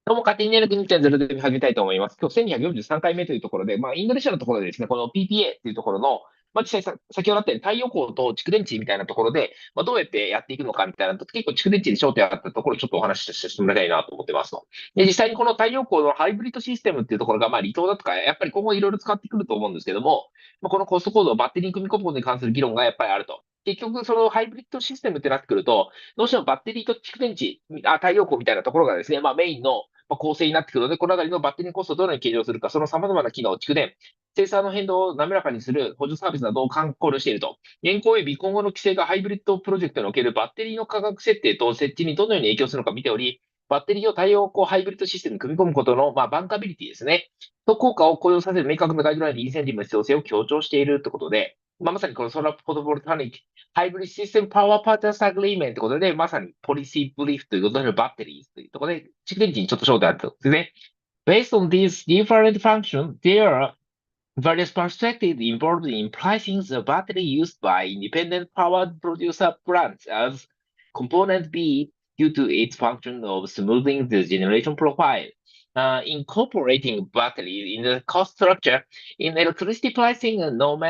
どうも、勝手に電力2.0で始めたいと思います。今日1243回目というところで、インドネシアのところでですね、この PPA っていうところの、実際先ほどあったように太陽光と蓄電池みたいなところで、どうやってやっていくのかみたいなと、結構蓄電池に焦点あったところをちょっとお話ししてもらいたいなと思ってますと。で、実際にこの太陽光のハイブリッドシステムっていうところが、離島だとか、やっぱり今後いろいろ使ってくると思うんですけども、このコスト構造、バッテリーに組み込むことに関する議論がやっぱりあると。結局、そのハイブリッドシステムってなってくると、どうしてもバッテリーと蓄電池、太陽光みたいなところがですね、メインの構成になってくるので、このあたりのバッテリーコストをどのように計上するか、その様々な機能、蓄電、生産の変動を滑らかにする補助サービスなどを考慮していると。現行及び今後の規制がハイブリッドプロジェクトにおけるバッテリーの価格設定と設置にどのように影響するのか見ており、バッテリーを太陽光ハイブリッドシステムに組み込むことの、バンカビリティですね。と効果を向上させる明確なガイドラインでインセンティブの必要性を強調しているということで、まさにこのソーラーフォトボルタニックハイブリッドシステムパワーパーテナーアグリーメントということで、まさにポリシーブリーフということで、バッテリーというところで、蓄電池にちょっと焦点あるとですね。Based on these different functions, there are various perspectives involved in pricing the battery used by independent power producer plants as component B due to its function of smoothing the generation profile. Incorporating batteries in the cost structure in electricity pricing and nomenclature,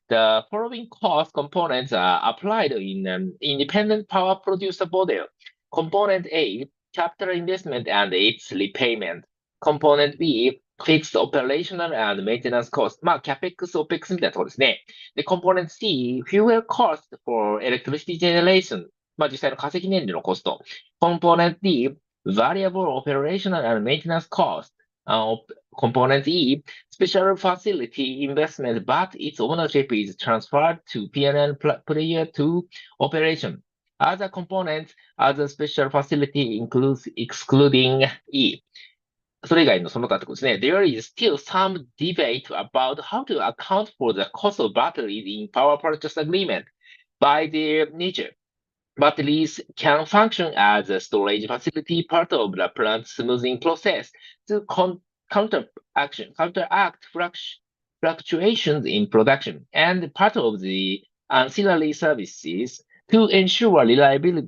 the following cost components are applied in an independent power producer model. Component A, capital investment and its repayment. Component B, fixed operational and maintenance cost. CapEx, OPEX みたいなところですね。で、Component C, fuel cost for electricity generation. 実際の化石燃料のコスト。Component D, variable operational and maintenance cost. Component E, special facility investment, but its ownership is transferred to P&L prior to operation. Other components, other special facility includes excluding E. それ以外のその他ってことですね。There is still some debate about how to account for the cost of batteries in power purchase agreement. By their nature, batteries can function as a storage facility, part of the plant smoothing process to counteract fluctuations in production, and part of the ancillary services to ensure reliable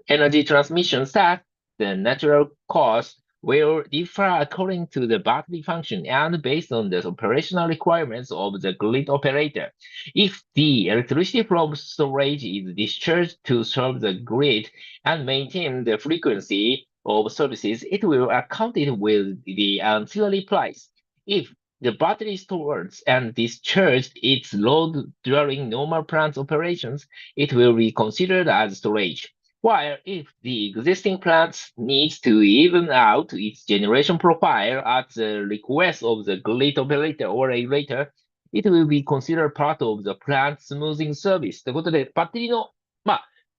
energy transmission that the natural cost will differ according to the battery function and based on the operational requirements of the grid operator. If the electricity from storage is discharged to serve the grid and maintain the frequency of services, it will account it with the ancillary price. If the battery stores and discharges its load during normal plant operations, it will be considered as storage. While if the existing plant needs to even out its generation profile at the request of the grid operator or regulator, it will be considered part of the plant smoothing service ということで、バッテリーの、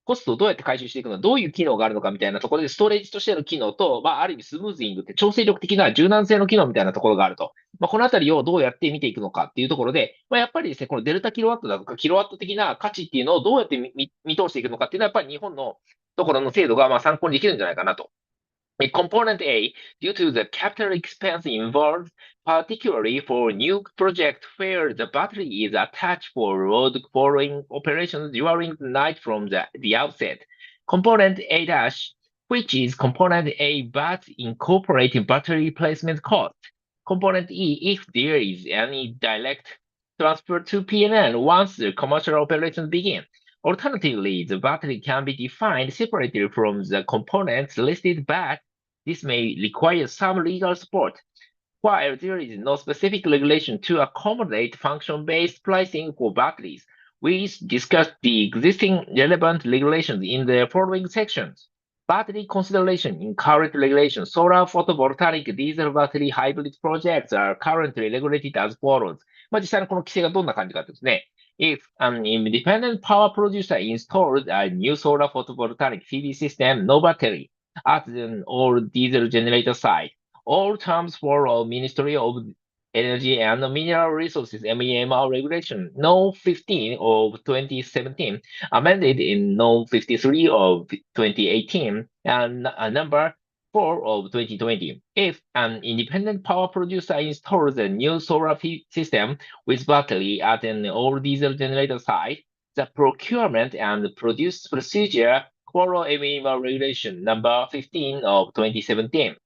コストをどうやって回収していくのか、どういう機能があるのかみたいなところで、ストレージとしての機能と、ある意味スムーズイングって調整力的な柔軟性の機能みたいなところがあると。このあたりをどうやって見ていくのかっていうところで、やっぱりですね、このデルタキロワットだとか、キロワット的な価値っていうのをどうやって見通していくのかっていうのは、やっぱり日本のところの制度が参考にできるんじゃないかなと。Component A, due to the capital expense involved, particularly for new project where the battery is attached for load following operations during the night from the outset. Component A dash, which is component A but incorporating battery replacement cost. Component E, if there is any direct transfer to P&L once the commercial operations begin. Alternatively, the battery can be defined separately from the components listed, but this may require some legal support. While there is no specific regulation to accommodate function-based pricing for batteries, we discussed the existing relevant regulations in the following sections. Battery consideration in current regulation, solar photovoltaic diesel battery hybrid projects are currently regulated as follows. 実際のこの規制がどんな感じかですね。If an independent power producer installs a new solar photovoltaic PV system, no battery, at an old diesel generator site, all terms follow Ministry of Energy and Mineral Resources MEMR regulation No. 15 of 2017, amended in No. 53 of 2018, and number 4 of 2020. If an independent power producer installs a new solar system with battery at an old diesel generator site, The procurement and produce procedure follow AMEMA Regulation number 15 of 2017.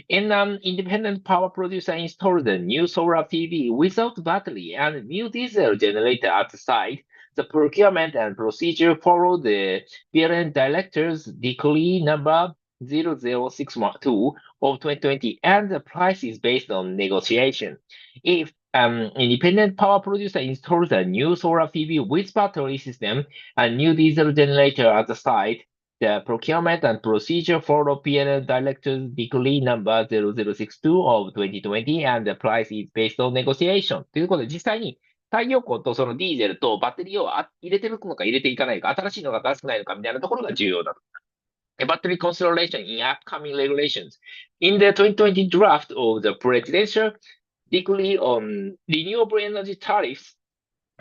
In an independent power producer installed a new solar PV without battery and new diesel generator at the site, the procurement and procedure follow the PLN Director's Decree number 00612 of 2020, and the price is based on negotiation. If an independent power producer installs a new solar PV with battery system and new diesel generator at the site, the procurement and procedure follow PNL Director's Decree number 0062 of 2020 and the price is based on negotiation. ということで、実際に太陽光とそのディーゼルとバッテリーを入れてるのか入れていかないか、新しいのか新しくないのかみたいなところが重要だと。Battery consideration in upcoming regulations. In the 2020 draft of the presidential decree on renewable energy tariffs,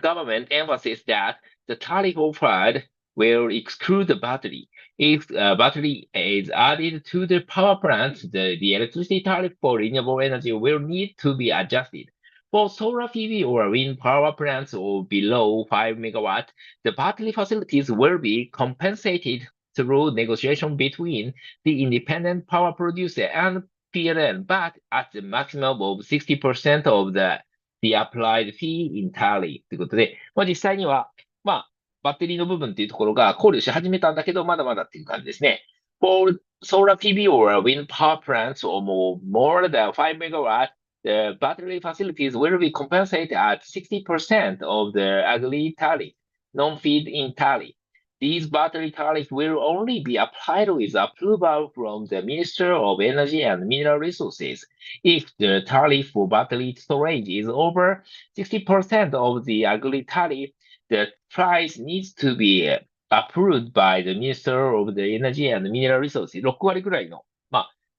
government emphasizes that the tariff offered will exclude the battery. If a battery is added to the power plant, the electricity tariff for renewable energy will need to be adjusted. For solar PV or wind power plants or below 5 megawatt, the battery facilities will be compensated through negotiation between the independent power producer and PLN, but at the maximum of 60% of the applied fee entirely ということで、実際には、バッテリーの部分っていうところが考慮し始めたんだけど、まだまだっていう感じですね。For solar PV or wind power plants or more than 5 megawatt, the battery facilities will be compensated at 60% of the agreed tariff, non-feed-in tariff. These battery tariffs will only be applied with approval from the Minister of Energy and Mineral Resources. If the tariff for battery storage is over 60% of the agreed tariff, the price needs to be approved by the Minister of the Energy and Mineral Resources. 6割ぐらいの、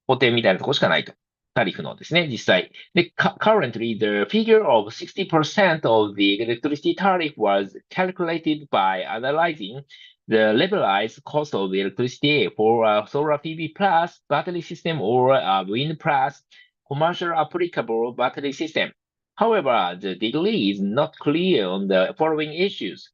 補填みたいなところしかないと。タリフのですね、実際。で、currently, the figure of 60% of the electricity tariff was calculated by analyzing the levelized cost of electricity for a solar PV plus battery system or a wind plus commercial applicable battery system. However, the degree is not clear on the following issues.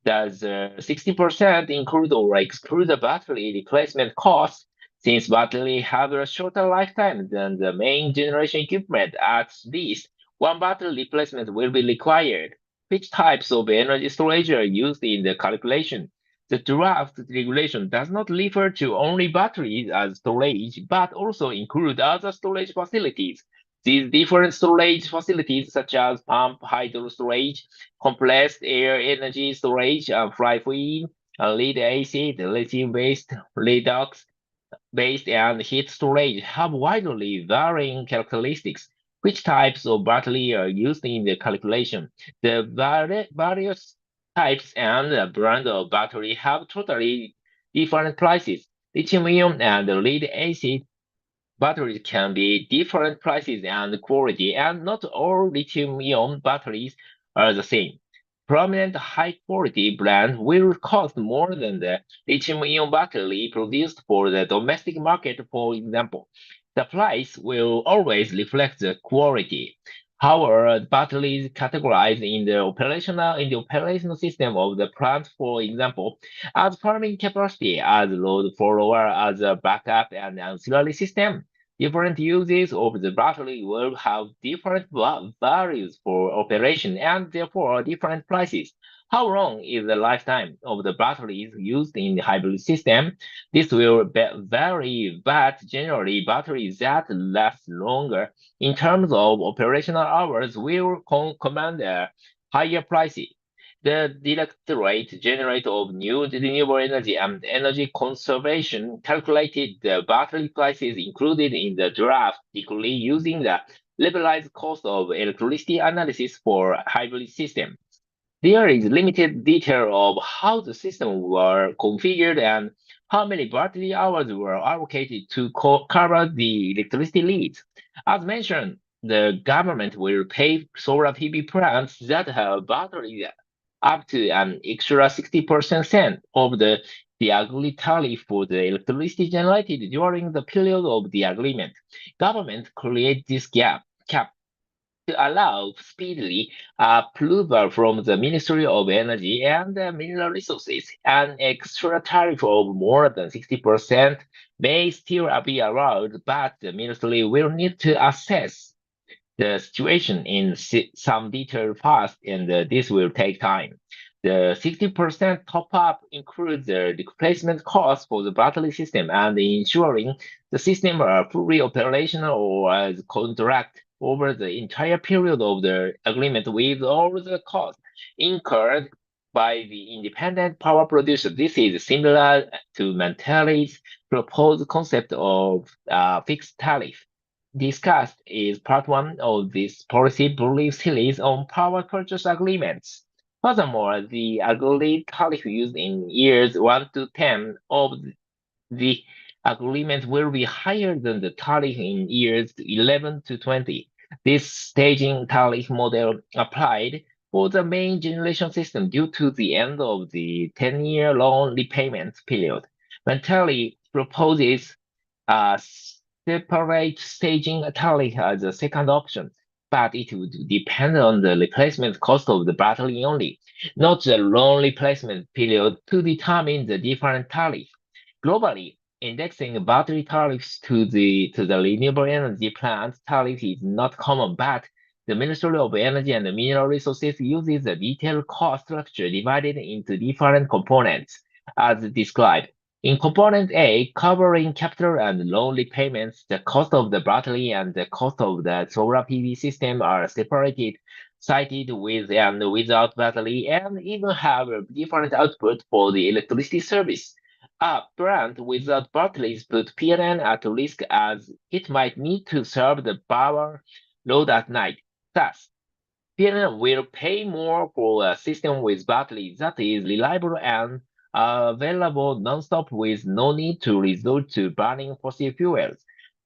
Does 60% include or exclude the battery replacement cost? Since battery have a shorter lifetime than the main generation equipment, at least one battery replacement will be required. Which types of energy storage are used in the calculation? The draft regulation does not refer to only batteries as storage, but also include other storage facilities. These different storage facilities, such as pump hydro storage, compressed air energy storage, fly free, lead acid, lithium-based, redox-based, and heat storage, have widely varying characteristics. Which types of battery are used in the calculation? The various types and brand of battery have totally different prices. Lithium-ion and lead-acid batteries can be different prices and quality, and not all lithium-ion batteries are the same. Prominent high-quality brand will cost more than the lithium-ion battery produced for the domestic market, for example. The price will always reflect the quality. However, batteries categorized in the operational system of the plant, for example, as farming capacity, as load follower, as a backup and ancillary system. Different uses of the battery will have different values for operation and therefore different prices. How long is the lifetime of the batteries used in the hybrid system? This will vary, but generally batteries that last longer in terms of operational hours will command a higher price. The Directorate General of New Renewable Energy and Energy Conservation calculated the battery prices included in the draft decree using the levelized cost of electricity analysis for hybrid systems. There is limited detail of how the system were configured and how many battery hours were allocated to cover the electricity needs. As mentioned, the government will pay solar PV plants that have batteries up to an extra 60% of the agreed tariff for the electricity generated during the period of the agreement. Government creates this cap to allow speedily approval from the Ministry of Energy and Mineral Resources. An extra tariff of more than 60% may still be allowed, but the ministry will need to assess the situation in some detail fast, and this will take time. The 60% top-up includes the replacement cost for the battery system and ensuring the system are fully operational or as contract over the entire period of the agreement with all the costs incurred by the independent power producer. This is similar to Mantelli's proposed concept of fixed tariff discussed is part one of this policy brief series on power purchase agreements. Furthermore, the agreed tariff used in years 1 to 10 of the agreement will be higher than the tariff in years 11 to 20. This staging tariff model applied for the main generation system due to the end of the 10-year loan repayment period. Mentally proposes a separate staging tariff as a second option, but it would depend on the replacement cost of the battery only, not the loan replacement period to determine the different tariff. Globally, indexing battery tariffs to the renewable energy plant tariff is not common, but the Ministry of Energy and Mineral Resources uses a detailed cost structure divided into different components, as described. In component A, covering capital and loan repayments, the cost of the battery and the cost of the solar PV system are separated, cited with and without battery, and even have a different output for the electricity service. A plant without batteries put PLN at risk as it might need to serve the power load at night. Thus, PLN will pay more for a system with batteries that is reliable and available nonstop with no need to resort to burning fossil fuels.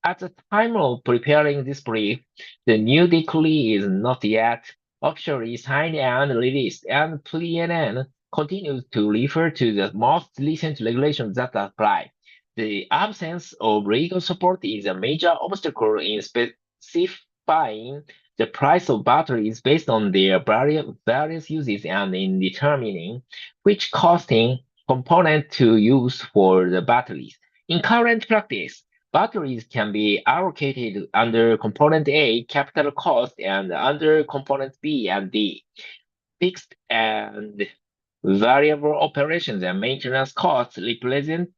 At the time of preparing this brief, the new decree is not yet officially signed and released, and PLN continues to refer to the most recent regulations that apply. The absence of legal support is a major obstacle in specifying the price of batteries based on their various uses and in determining which costing component to use for the batteries. In current practice, batteries can be allocated under component A, capital cost, and under component B and D, fixed and variable operations and maintenance costs represent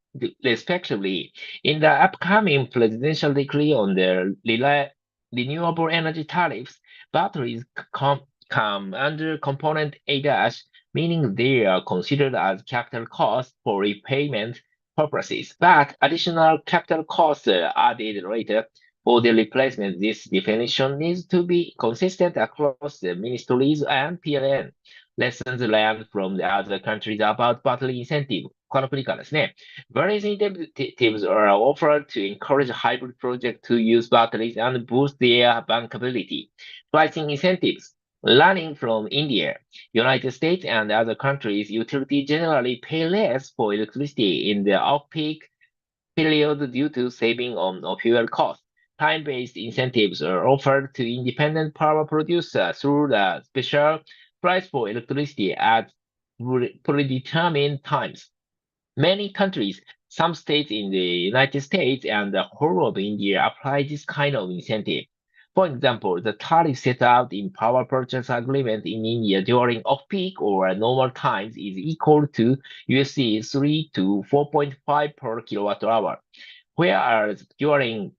respectively. In the upcoming presidential decree on the renewable energy tariffs, batteries come under component A dash, meaning they are considered as capital costs for repayment purposes, but additional capital costs are added later for the replacement. This definition needs to be consistent across the ministries and PLN. Lessons learned from the other countries about battery incentive. 他の国からですね。Various incentives are offered to encourage hybrid projects to use batteries and boost their bankability. Pricing incentives. Learning from India, United States, and other countries, utilities generally pay less for electricity in the off-peak period due to saving on fuel costs. Time-based incentives are offered to independent power producers through the special price for electricity at predetermined times. Many countries, some states in the United States and the whole of India apply this kind of incentive. For example, the tariff set out in power purchase agreement in India during off-peak or normal times is equal to USD 3 to 4.5 per kilowatt hour, whereas during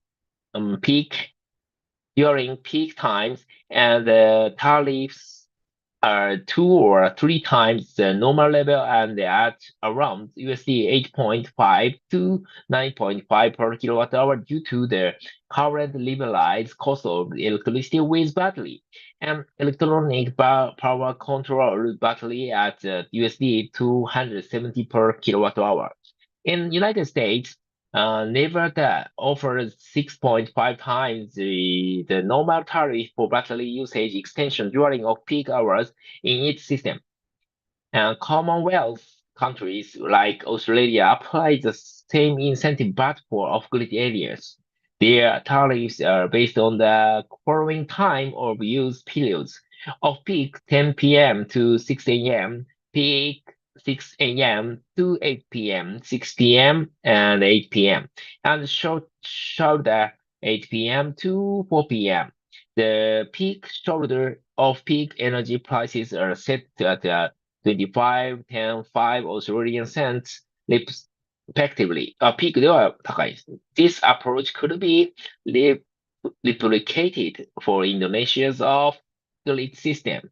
peak times and the tariffs are 2 or 3 times the normal level and at around USD 8.5 to 9.5 per kilowatt hour due to the current liberalized cost of electricity with battery and electronic power control battery at USD 270 per kilowatt hour. In United States, Nevada offers 6.5 times the normal tariff for battery usage extension during off-peak hours in its system. And Commonwealth countries like Australia apply the same incentive but for off-grid areas. Their tariffs are based on the following time of use periods: off-peak 10 p.m. to 6 a.m., peak 6 a.m. to 8 p.m., 6 p.m., and 8 p.m., and shoulder 8 p.m. to 4 p.m. The peak shoulder off-peak energy prices are set at 25, 10, 5 Australian cents respectively. ピークでは高いですね。This approach could be replicated for Indonesia's off-grid system.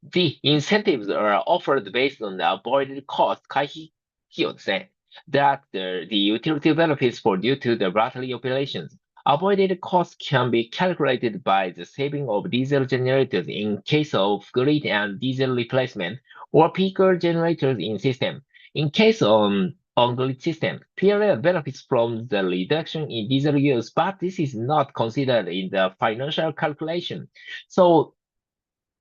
The incentives are offered based on the avoided cost 回避費用ですね that the utility benefits for due to the battery operations. Avoided costs can be calculated by the saving of diesel generators in case of grid and diesel replacement, or peaker generators in system. In case on grid system, PLL benefits from the reduction in diesel use, but this is not considered in the financial calculation. So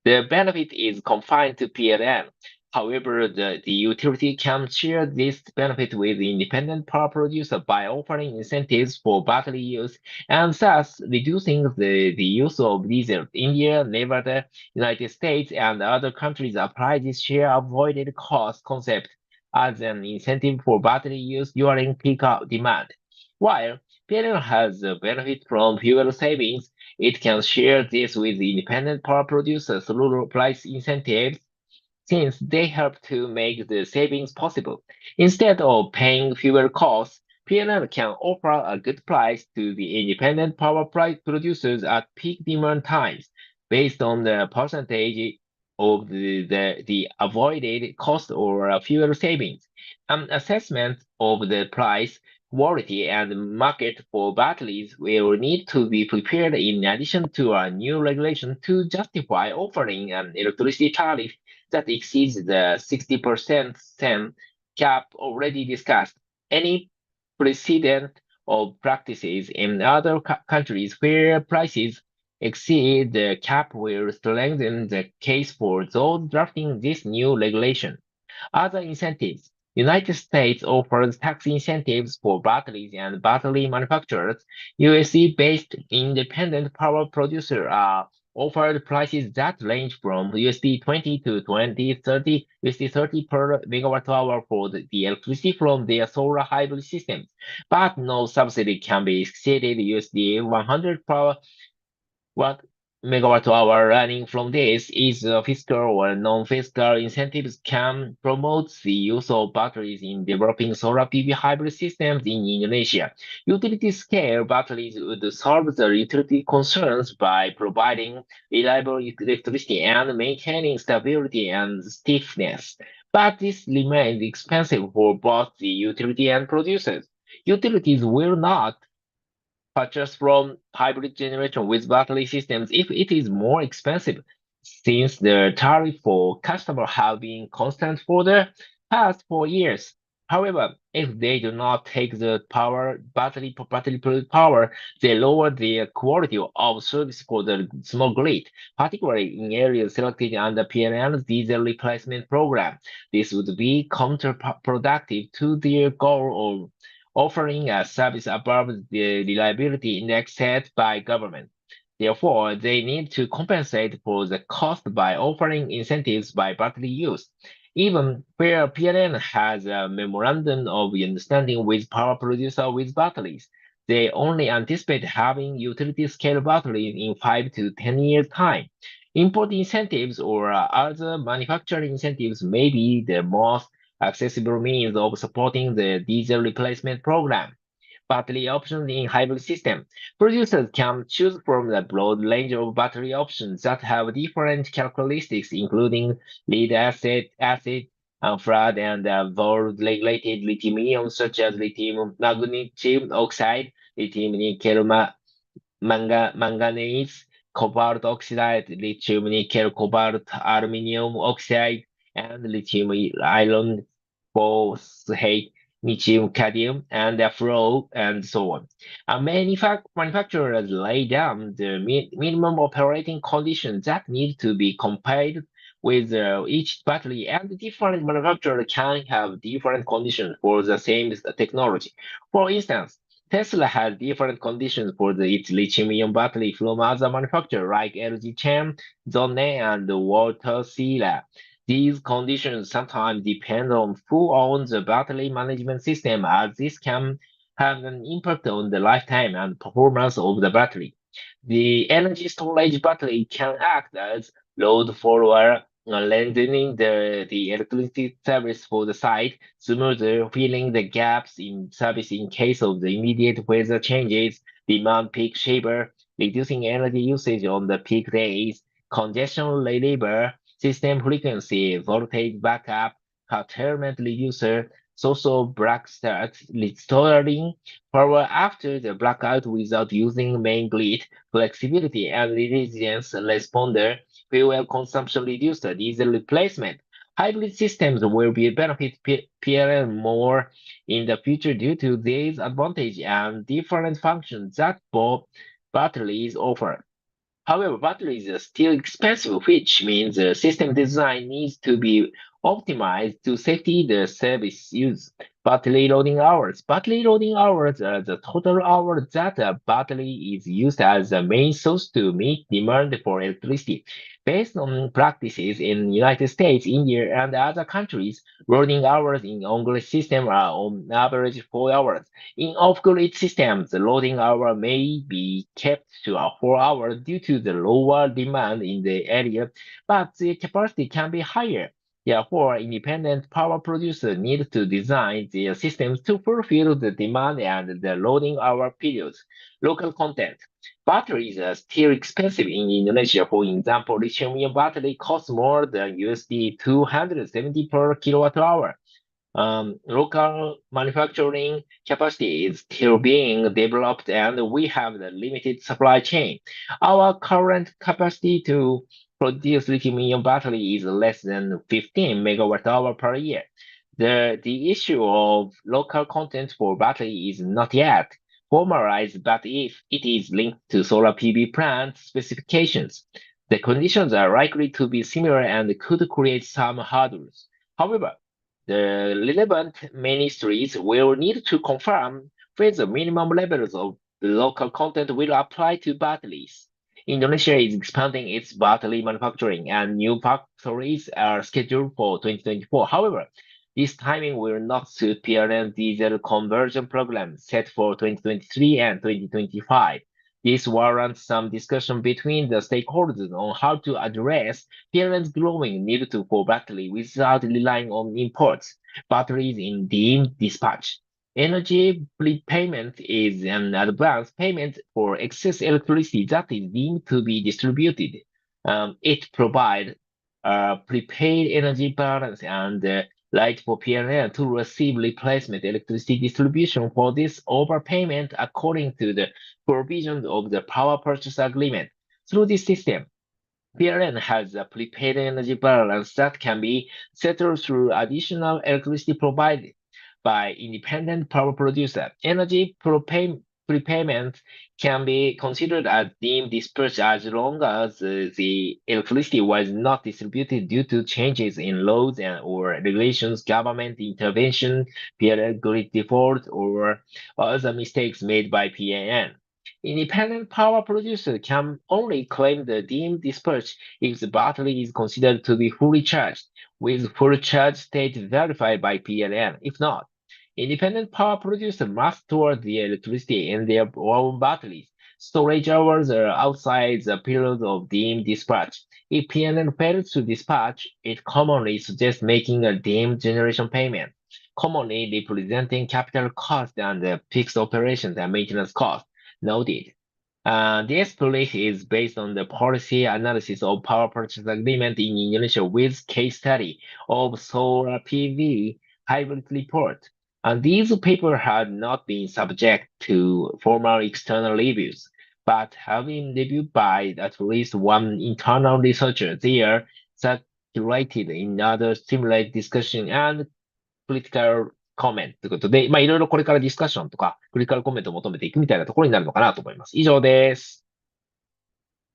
the benefit is confined to PLN. However, the utility can share this benefit with the independent power producer by offering incentives for battery use and thus reducing the use of diesel. India, Nevada, United States, and other countries apply this share avoided cost concept as an incentive for battery use during peak demand. While PLN has a benefit from fuel savings, it can share this with the independent power producers through price incentives since they help to make the savings possible. Instead of paying fuel costs, PLN can offer a good price to the independent power price producers at peak demand times based on the percentage of the avoided cost or fuel savings. An assessment of the price, quality, and market for batteries will need to be prepared in addition to a new regulation to justify offering an electricity tariff that exceeds the 60% SEM cap already discussed. Any precedent of practices in other countries where prices exceed the cap will strengthen the case for those drafting this new regulation. Other incentives. United States offers tax incentives for batteries and battery manufacturers. USD-based independent power producers are offered prices that range from USD 20 to 2030, USD 30 per megawatt hour for the electricity from their solar hybrid systems. But no subsidy can be exceeded USD 100 per what megawatt hour running from this is fiscal or non-fiscal incentives can promote the use of batteries in developing solar PV hybrid systems in Indonesia. Utility scale batteries would solve the utility concerns by providing reliable electricity and maintaining stability and stiffness. But this remains expensive for both the utility and producers. Utilities will not purchase from hybrid generation with battery systems if it is more expensive, since the tariff for customers have been constant for the past 4 years. However, if they do not take the battery power, they lower the quality of service for the small grid, particularly in areas selected under PNL's diesel replacement program. This would be counterproductive to their goal of offering a service above the reliability index set by government. Therefore, they need to compensate for the cost by offering incentives by battery use. Even where PLN has a memorandum of understanding with power producer with batteries, they only anticipate having utility scale batteries in 5 to 10 years' time. Import incentives or other manufacturing incentives may be the most accessible means of supporting the diesel replacement program. Battery options in hybrid system. Producers can choose from a broad range of battery options that have different characteristics, including lead acid, flood, and volt-regulated lithium-ion, such as lithium magnesium oxide, lithium nickel manganese, cobalt oxide, lithium nickel cobalt aluminum oxide, and lithium iron phosphate, lithium cadmium, and flow, and so on. Manufacturers lay down the minimum operating conditions that need to be complied with each battery, and different manufacturers can have different conditions for the same technology. For instance, Tesla has different conditions for its lithium-ion battery from other manufacturers like LG Chem, Zonne, and Wärtsilä. These conditions sometimes depend on who owns the battery management system, as this can have an impact on the lifetime and performance of the battery. The energy storage battery can act as load for lengthening the electricity service for the site, smoother filling the gaps in service in case of the immediate weather changes, demand peak shaper, reducing energy usage on the peak days, congestion reliever, system frequency, voltage backup, curtailment reducer, social black start, restoring power after the blackout without using main grid, flexibility and resilience responder, fuel consumption reducer, diesel replacement. Hybrid systems will be benefit PLN more in the future due to these advantages and different functions that both batteries offer. However, batteries are still expensive, which means the system design needs to be optimized to safety the service use. Battery loading hours. Battery loading hours are the total hours that a battery is used as the main source to meet demand for electricity. Based on practices in United States, India, and other countries, loading hours in on-grid system are on average 4 hours. In off-grid systems, the loading hour may be kept to 4 hours due to the lower demand in the area, but the capacity can be higher. Therefore, independent power producers need to design their systems to fulfill the demand and the loading hour periods. Local content. Batteries are still expensive in Indonesia. For example, lithium-ion battery costs more than USD 270 per kilowatt hour. Local manufacturing capacity is still being developed and we have the limited supply chain. Our current capacity to produce lithium-ion battery is less than 15 megawatt hour per year. The issue of local content for battery is not yet formalized, but if it is linked to solar PV plant specifications, the conditions are likely to be similar and could create some hurdles. However, the relevant ministries will need to confirm whether minimum levels of local content will apply to batteries. Indonesia is expanding its battery manufacturing, and new factories are scheduled for 2024. However, this timing will not suit PLN diesel conversion program set for 2023 and 2025. This warrants some discussion between the stakeholders on how to address PLN's growing need for battery without relying on imports. Batteries in deemed dispatch. Energy prepayment is an advance payment for excess electricity that is deemed to be distributed. It provides a prepaid energy balance and right for PLN to receive replacement electricity distribution for this overpayment according to the provisions of the power purchase agreement. Through this system, PLN has a prepaid energy balance that can be settled through additional electricity provided by independent power producer. Prepayment can be considered as deemed dispatch as long as the electricity was not distributed due to changes in laws or regulations, government intervention, PLN grid default, or other mistakes made by PLN. Independent power producer can only claim the deemed dispatch if the battery is considered to be fully charged, with full charge state verified by PLN. If not, independent power producer must store the electricity in their own batteries. Storage hours are outside the period of deemed dispatch. If PLN fails to dispatch, it commonly suggests making a deemed generation payment, commonly representing capital cost and fixed operations and maintenance costs. Noted. This belief is based on the policy analysis of power purchase agreement in Indonesia with case study of solar PV hybrid report. And these papers had not been subject to formal external reviews, but have been reviewed by at least one internal researcher. They are circulated in order to stimulate discussion andクリティカルコメントということで、いろいろこれからディスカッションとか、クリティカルコメントを求めていくみたいなところになるのかなと思います。以上です。